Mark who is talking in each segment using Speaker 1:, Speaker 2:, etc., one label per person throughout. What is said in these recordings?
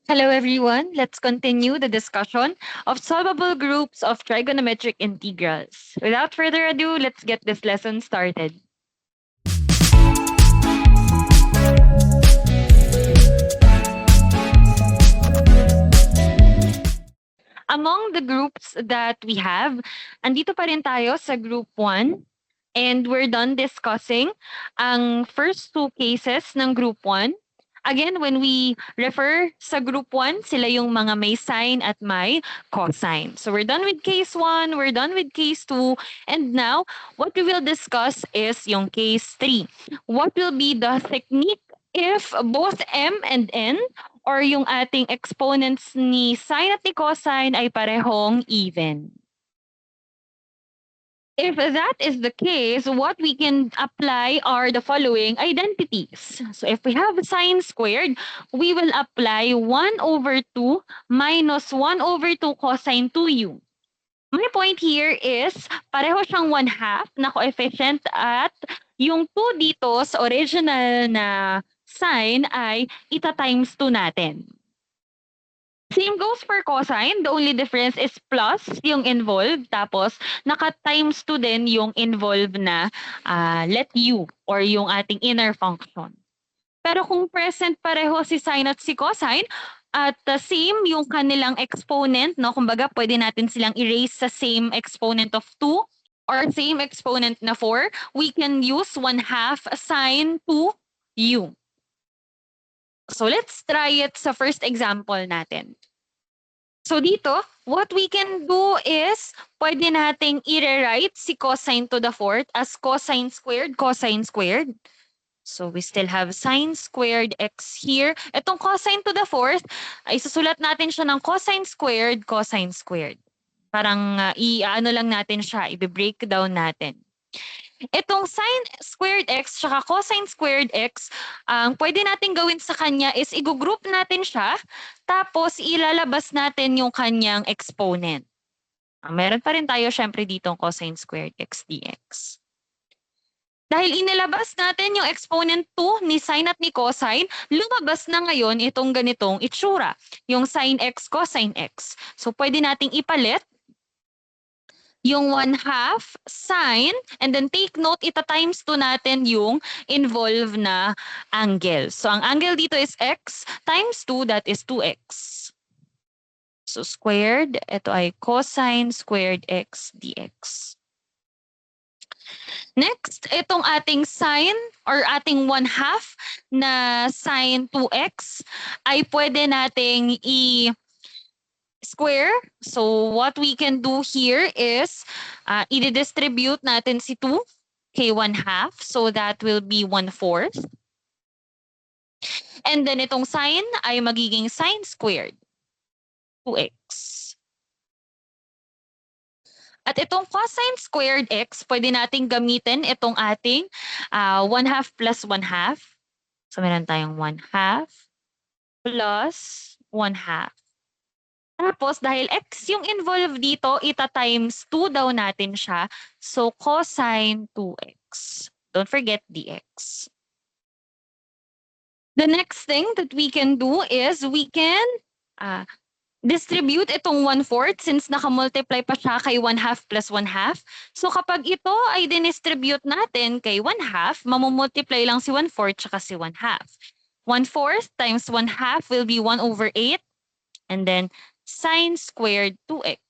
Speaker 1: Hello, everyone. Let's continue the discussion of solvable groups of trigonometric integrals. Without further ado, let's get this lesson started. Among the groups that we have, andito pa rin tayo sa group 1. And we're done discussing ang first two cases ng group 1. Again, when we refer sa group 1, sila yung mga may sine at may cosine. So we're done with case 1, we're done with case 2, and now what we will discuss is yung case 3. What will be the technique if both m and n or yung ating exponents ni sine at ni cosine ay parehong even? If that is the case, what we can apply are the following identities. So if we have sine squared, we will apply 1 over 2 minus 1 over 2 cosine 2u. My point here is pareho siyang 1/2 na coefficient at yung 2 dito sa original na sine ay ita-times 2 natin. Same goes for cosine. The only difference is plus yung involved. Tapos, naka-times 2 din yung involved na let u or yung ating inner function. Pero kung present pareho si sine at si cosine, at same yung kanilang exponent, no? Kumbaga, pwede natin silang erase sa same exponent of 2 or same exponent na 4. We can use 1/2 sine 2u. So let's try it sa first example natin. So dito, what we can do is, pwede nating i-rewrite si cosine to the fourth as cosine squared, cosine squared. So we still have sine squared x here. Itong cosine to the fourth, ay susulat natin siya ng cosine squared, cosine squared. Parang i-ano lang natin siya, i-breakdown natin. Itong sine squared x tsaka cosine squared x, ang pwede natin gawin sa kanya is i-group natin siya, tapos ilalabas natin yung kanyang exponent. Meron pa rin tayo syempre dito ang cosine squared x dx. Dahil inilabas natin yung exponent 2 ni sine at ni cosine, lumabas na ngayon itong ganitong itsura, yung sine x, cosine x. So pwede nating ipalit yung 1/2 sine, and then take note, ita-times 2 natin yung involved na angle. So ang angle dito is x times 2, that is 2x. So squared, ito ay cosine squared x dx. Next, itong ating sine or ating 1/2 na sine 2x ay pwede nating square. So what we can do here is i-distribute natin si 2 kay 1/2. So that will be 1/4. And then itong sine ay magiging sine squared 2x. At itong cosine squared x, pwede nating gamitin itong ating 1/2 plus 1/2. So meron tayong 1/2 plus 1/2. Tapos dahil x yung involved dito, ita-times 2 daw natin siya. So cosine 2x. Don't forget dx. The next thing that we can do is we can distribute itong 1/4 since naka-multiply pa siya kay 1/2 plus 1/2. So kapag ito ay dinistribute natin kay 1/2, mamumultiply lang si 1/4 tsaka si 1/2. 1/4 times 1/2 will be 1 over 8. And then sine squared 2x.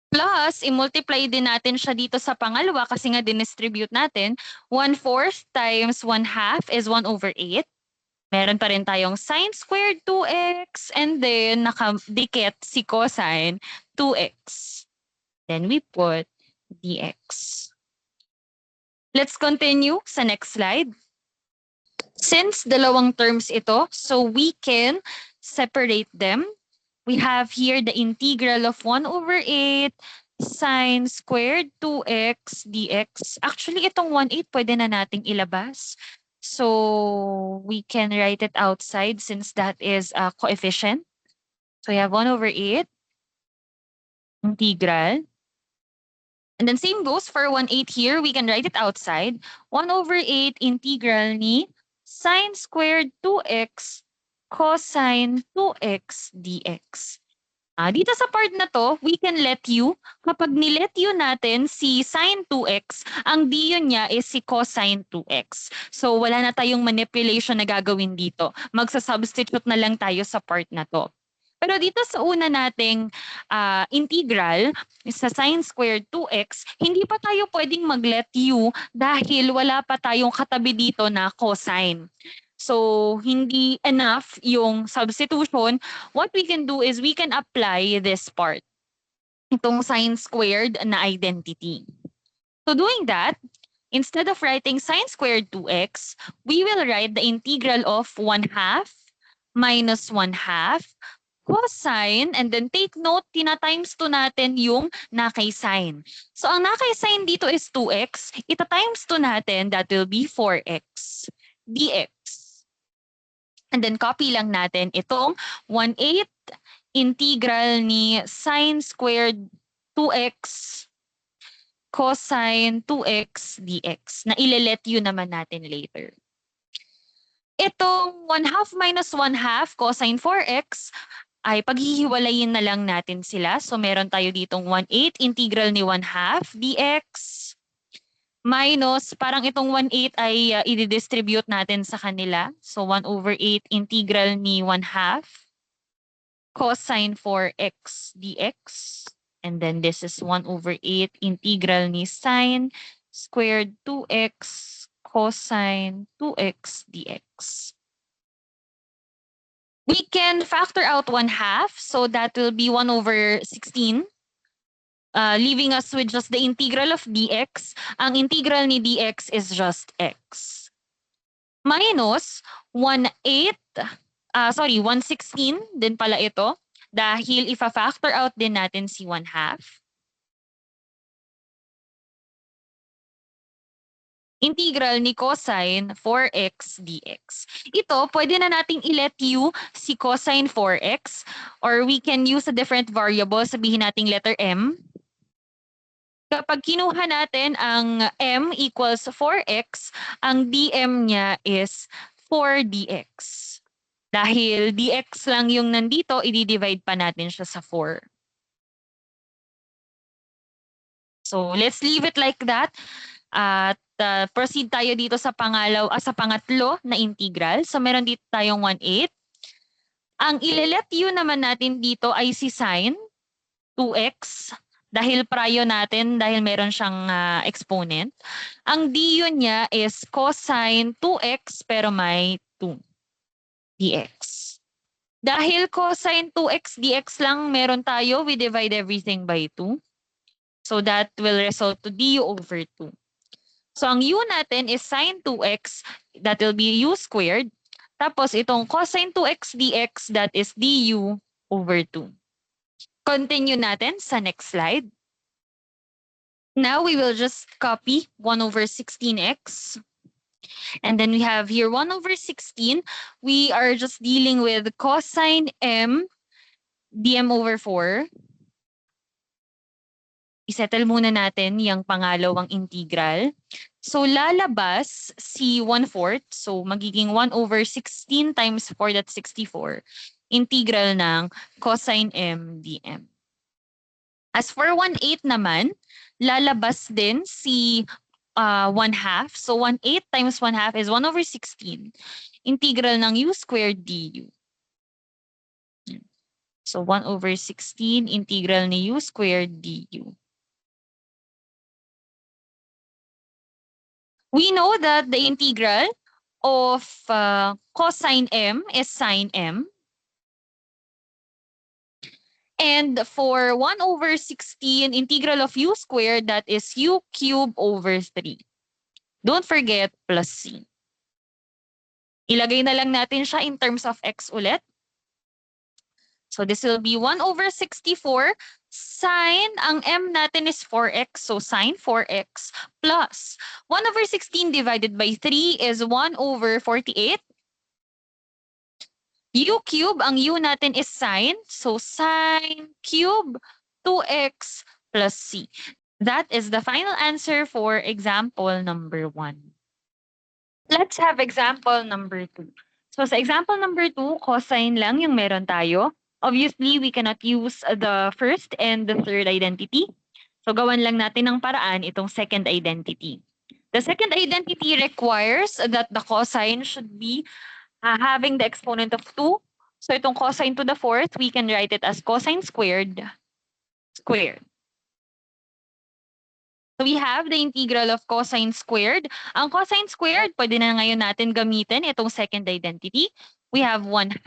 Speaker 1: Plus, i-multiply din natin siya dito sa pangalawa kasi nga dinistribute natin. 1/4 times 1/2 is 1 over 8. Meron pa rin tayong sine squared 2x and then nakadikit si cosine 2x. Then we put dx. Let's continue sa next slide. Since dalawang terms ito, so we can separate them. We have here the integral of 1 over 8 sine squared 2x dx. Actually, itong 1/8 pwede na nating ilabas. So we can write it outside since that is a coefficient. So we have 1 over 8 integral. And then same goes for 1/8 here. We can write it outside. 1 over 8 integral ni sine squared 2x cosine 2x dx. Dito sa part na to, we can let u. Kapag nilet u natin si sine 2x, ang d yun niya is si cosine 2x. So wala na tayong manipulation na gagawin dito. Magsa-substitute na lang tayo sa part na to. Pero dito sa una nating integral sa sine squared 2x, hindi pa tayo pwedeng mag-let u dahil wala pa tayong katabi dito na cosine. So, hindi enough yung substitution. What we can do is we can apply this part, itong sine squared na identity. So, doing that, instead of writing sine squared 2x, we will write the integral of 1/2 minus 1/2 cosine, and then take note, tina-times 2 natin yung nakay-sign. So, ang nakay-sign dito is 2x. Ita-times 2 natin, that will be 4x dx. And then copy lang natin itong 1/8 integral ni sine squared 2x cosine 2x dx na ile-let u naman natin later. Itong 1/2 minus 1/2 cosine 4x ay paghihiwalayin na lang natin sila. So meron tayo ditong 1/8 integral ni 1/2 dx minus, parang itong 1/8 ay i-distribute natin sa kanila. So 1/8 integral ni 1/2 cosine 4x dx. And then this is 1/8 integral ni sine squared 2x cosine 2x dx. We can factor out 1/2, so that will be 1/16. Leaving us with just the integral of dx. Ang integral ni dx is just x. Minus 1/8, 1/16 din pala ito dahil ifa-factor out din natin si 1/2. Integral ni cosine 4x dx. Ito, pwede na nating i-let u si cosine 4x, or we can use a different variable, sabihin nating letter m. Kapag kinuha natin ang m equals 4x, ang dm niya is 4 dx. Dahil dx lang yung nandito, i-divide pa natin siya sa 4. So let's leave it like that. At proceed tayo dito sa pangatlo na integral. So meron dito tayong 1/8. Ang ile-let u naman natin dito ay si sine 2x. Dahil prayo natin, dahil meron siyang exponent. Ang d yun niya is cosine 2x pero may 2 dx. Dahil cosine 2x dx lang meron tayo, we divide everything by 2. So that will result to du over 2. So ang u natin is sine 2x, that will be u squared. Tapos itong cosine 2x dx, that is du over 2. Continue natin sa next slide. Now we will just copy 1/16x. And then we have here 1/16. We are just dealing with cosine m dm over 4. Isettle muna natin yung pangalawang integral. So lalabas si 1/4. So magiging 1/16 times 4, that's 64. Integral ng cosine m dm. As for 1/8 naman, lalabas din si 1/2. So 1/8 times 1/2 is 1/16. Integral ng u squared du. So 1/16 integral ni u squared du. We know that the integral of cosine m is sine m. And for 1/16 integral of u squared, that is u cubed over 3. Don't forget plus c. Ilagay na lang natin siya in terms of x ulit. So this will be 1/64. Sine, ang m natin is 4x. So sine 4x plus 1/16 divided by 3 is 1/48. U cube, ang u natin is sine. So sine cube 2x plus c. That is the final answer for example number 1. Let's have example number 2. So sa example number 2, cosine lang yung meron tayo. Obviously, we cannot use the first and the third identity. So gawan lang natin ng paraan itong second identity. The second identity requires that the cosine should be having the exponent of 2. So itong cosine to the fourth, we can write it as cosine squared squared. So we have the integral of cosine squared. Ang cosine squared, pwede na ngayon natin gamitin itong second identity. We have 1/2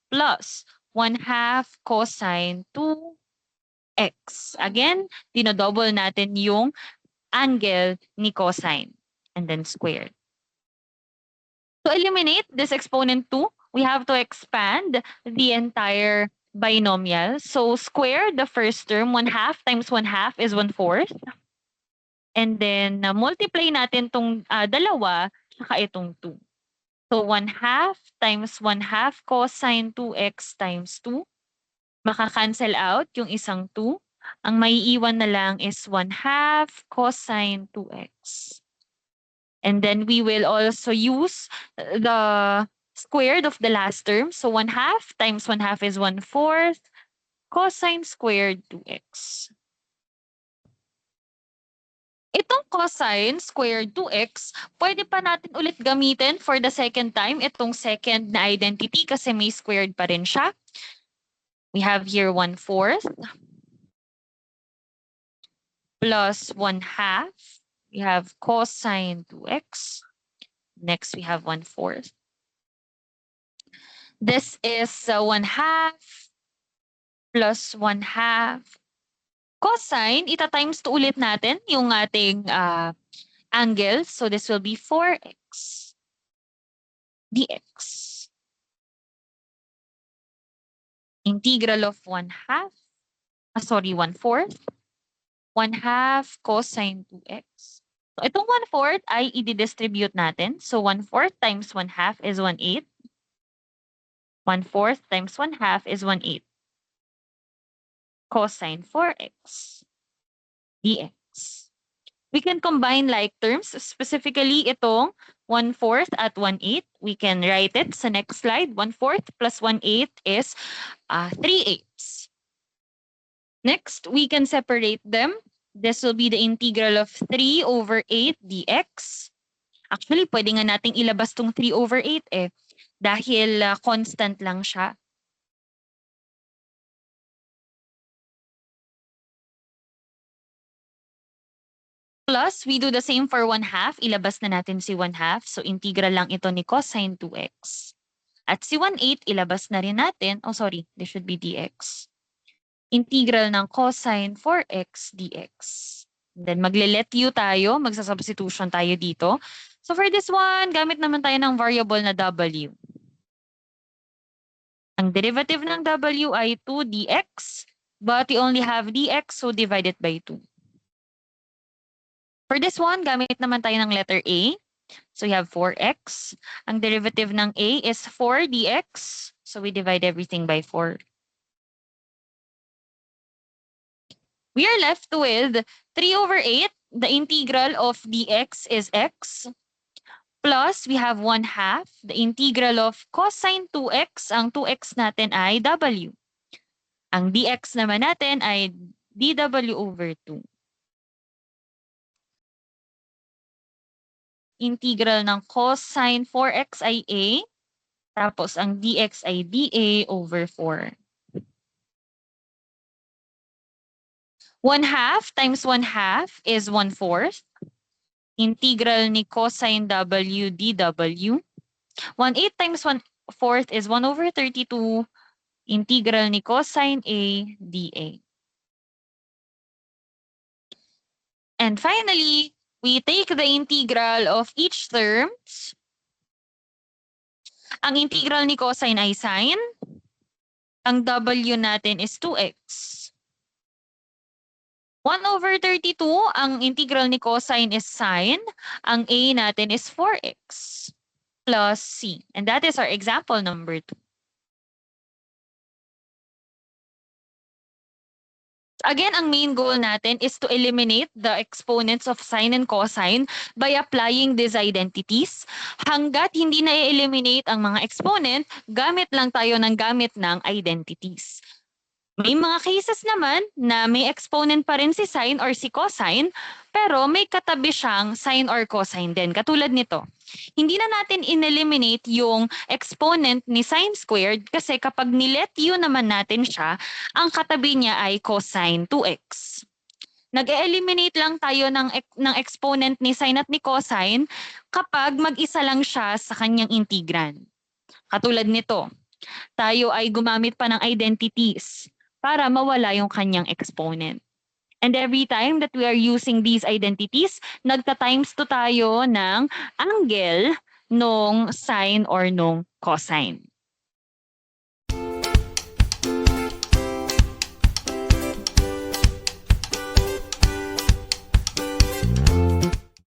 Speaker 1: plus 1/2 cosine 2x. Again, dinodouble natin yung angle ni cosine and then squared. To eliminate this exponent 2, we have to expand the entire binomial. So square the first term, 1/2 times 1/2 is 1/4. And then multiply natin tong dalawa saka itong 2. So 1/2 times 1/2 cosine 2x times 2. Maka-cancel out yung isang 2. Ang maiiwan na lang is 1/2 cosine 2x. And then we will also use the squared of the last term. So 1/2 times 1/2 is 1/4 cosine squared 2x. Itong cosine squared 2x, pwede pa natin ulit gamitin for the second time itong second na identity kasi may squared pa rin siya. We have here 1/4 plus 1/2. We have cosine 2x. Next, we have 1/4. This is 1/2 plus 1/2 cosine, ita-times 2 ulit natin yung ating angle. So this will be 4x dx. Integral of 1/2, 1/4, 1/2 cosine 2x. So itong 1/4 ay i-distribute natin. So 1/4 times 1/2 is 1/8. 1/4 times 1/2 is 1/8. Cosine 4x dx. We can combine like terms, specifically itong 1/4 at 1/8. We can write it sa next slide. 1/4 plus 1/8 is 3/8. Next, we can separate them. This will be the integral of 3/8 dx. Actually, pwede nga nating ilabas tong 3/8 dahil constant lang siya. Plus, we do the same for 1/2. Ilabas na natin si 1/2. So, integral lang ito ni cosine 2x. At si 1/8, ilabas na rin natin. Oh, sorry. This should be dx. Integral ng cosine 4x dx. And then, magle-let u tayo. Magsa-substitution tayo dito. So, for this one, gamit naman tayo ng variable na w. Ang derivative ng w ay 2 dx. But we only have dx, so divide it by 2. For this one, gamit naman tayo ng letter A. So we have 4x. Ang derivative ng A is 4 dx. So we divide everything by 4. We are left with 3/8. The integral of dx is x. Plus, we have 1/2. The integral of cosine 2x. Ang 2x natin ay w. Ang dx naman natin ay dw over 2. Integral ng cosine 4x ay a, tapos ang dx ay dA over 4. 1/2 times 1/2 is 1/4. Integral ni cosine w dw. 1/8 times 1/4 is 1/32. Integral ni cosine a dA. And finally, we take the integral of each terms. Ang integral ni cosine ay sine. Ang w natin is 2x. 1/32, ang integral ni cosine is sine. Ang a natin is 4x plus c. And that is our example number 2. Again, ang main goal natin is to eliminate the exponents of sine and cosine by applying these identities. Hanggat hindi na i-eliminate ang mga exponent, gamit lang tayo ng gamit ng identities. May mga cases naman na may exponent pa rin si sine or si cosine, pero may katabi siyang sine or cosine din, katulad nito. Hindi na natin in-eliminate yung exponent ni sine squared kasi kapag nilet u naman natin siya, ang katabi niya ay cosine 2x. Nag-eliminate lang tayo ng exponent ni sine at ni cosine kapag mag-isa lang siya sa kanyang integrand. Katulad nito, tayo ay gumamit pa ng identities para mawala yung kanyang exponent. And every time that we are using these identities, nagta-times 2 tayo ng angle nung sine or nung cosine.